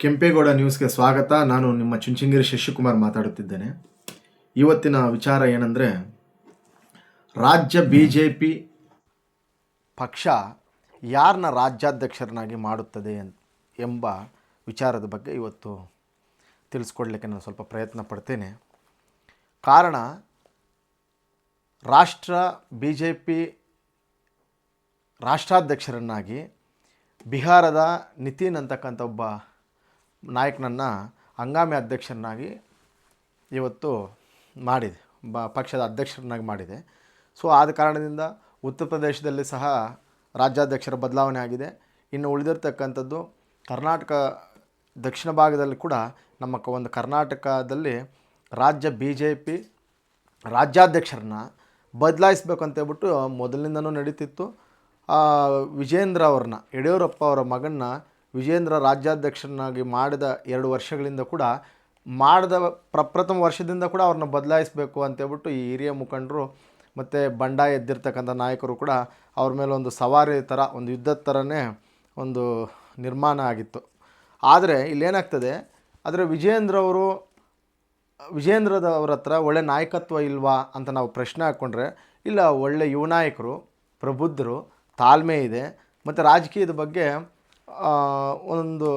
ಕೆಂಪೇಗೌಡ ನ್ಯೂಸ್ಗೆ ಸ್ವಾಗತ. ನಾನು ನಿಮ್ಮ ಚುಂಚನಗಿರಿ ಶಶಿಕುಮಾರ್ ಮಾತಾಡುತ್ತಿದ್ದೇನೆ. ಇವತ್ತಿನ ವಿಚಾರ ಏನಂದರೆ, ರಾಜ್ಯ BJP ಪಕ್ಷ ಯಾರನ್ನ ರಾಜ್ಯಾಧ್ಯಕ್ಷರನ್ನಾಗಿ ಮಾಡುತ್ತದೆ ಎಂಬ ವಿಚಾರದ ಬಗ್ಗೆ ಇವತ್ತು ತಿಳಿಸ್ಕೊಡ್ಲಿಕ್ಕೆ ನಾನು ಸ್ವಲ್ಪ ಪ್ರಯತ್ನ ಪಡ್ತೇನೆ. ಕಾರಣ, BJP ರಾಷ್ಟ್ರಾಧ್ಯಕ್ಷರನ್ನಾಗಿ ಬಿಹಾರದ ನಿತಿನ್ ಅಂತಕ್ಕಂಥ ಒಬ್ಬ ನಾಯಕನನ್ನು ಹಂಗಾಮಿ ಅಧ್ಯಕ್ಷರನ್ನಾಗಿ ಇವತ್ತು ಮಾಡಿದೆ, ಪಕ್ಷದ ಅಧ್ಯಕ್ಷರನ್ನಾಗಿ ಮಾಡಿದೆ. ಸೊ ಆದ ಕಾರಣದಿಂದ ಉತ್ತರ ಪ್ರದೇಶದಲ್ಲಿ ಸಹ ರಾಜ್ಯಾಧ್ಯಕ್ಷರ ಬದಲಾವಣೆ ಆಗಿದೆ. ಇನ್ನು ಉಳಿದಿರ್ತಕ್ಕಂಥದ್ದು ಕರ್ನಾಟಕ ದಕ್ಷಿಣ ಭಾಗದಲ್ಲಿ ಕೂಡ ನಮ್ಮ ಒಂದು ಕರ್ನಾಟಕದಲ್ಲಿ BJP ರಾಜ್ಯಾಧ್ಯಕ್ಷರನ್ನ ಬದಲಾಯಿಸಬೇಕು ಅಂತೇಳ್ಬಿಟ್ಟು ಮೊದಲಿನಿಂದನೂ ನಡೀತಿತ್ತು. ವಿಜೇಂದ್ರ ಅವ್ರನ್ನ, ಯಡಿಯೂರಪ್ಪ ಅವರ ಮಗನ್ನ ವಿಜೇಂದ್ರ ರಾಜ್ಯಾಧ್ಯಕ್ಷರನ್ನಾಗಿ ಮಾಡಿದ 2 ವರ್ಷಗಳಿಂದ ಕೂಡ ಪ್ರಪ್ರಥಮ ವರ್ಷದಿಂದ ಕೂಡ ಅವ್ರನ್ನ ಬದಲಾಯಿಸಬೇಕು ಅಂತೇಳ್ಬಿಟ್ಟು ಈ ಹಿರಿಯ ಮುಖಂಡರು ಮತ್ತು ಬಂಡಾಯ ಎದ್ದಿರ್ತಕ್ಕಂಥ ನಾಯಕರು ಕೂಡ ಅವ್ರ ಮೇಲೆ ಒಂದು ಸವಾರಿ ಥರ, ಒಂದು ಯುದ್ಧದ ಥರನೇ ಒಂದು ನಿರ್ಮಾಣ ಆಗಿತ್ತು. ಆದರೆ ಇಲ್ಲೇನಾಗ್ತದೆ, ಆದರೆ ವಿಜೇಂದ್ರದವ್ರ ಹತ್ರ ಒಳ್ಳೆ ನಾಯಕತ್ವ ಇಲ್ವಾ ಅಂತ ನಾವು ಪ್ರಶ್ನೆ ಹಾಕ್ಕೊಂಡ್ರೆ, ಇಲ್ಲ, ಒಳ್ಳೆ ಯುವ ನಾಯಕರು, ಪ್ರಬುದ್ಧರು, ತಾಳ್ಮೆ ಇದೆ, ಮತ್ತು ರಾಜಕೀಯದ ಬಗ್ಗೆ ಒಂದು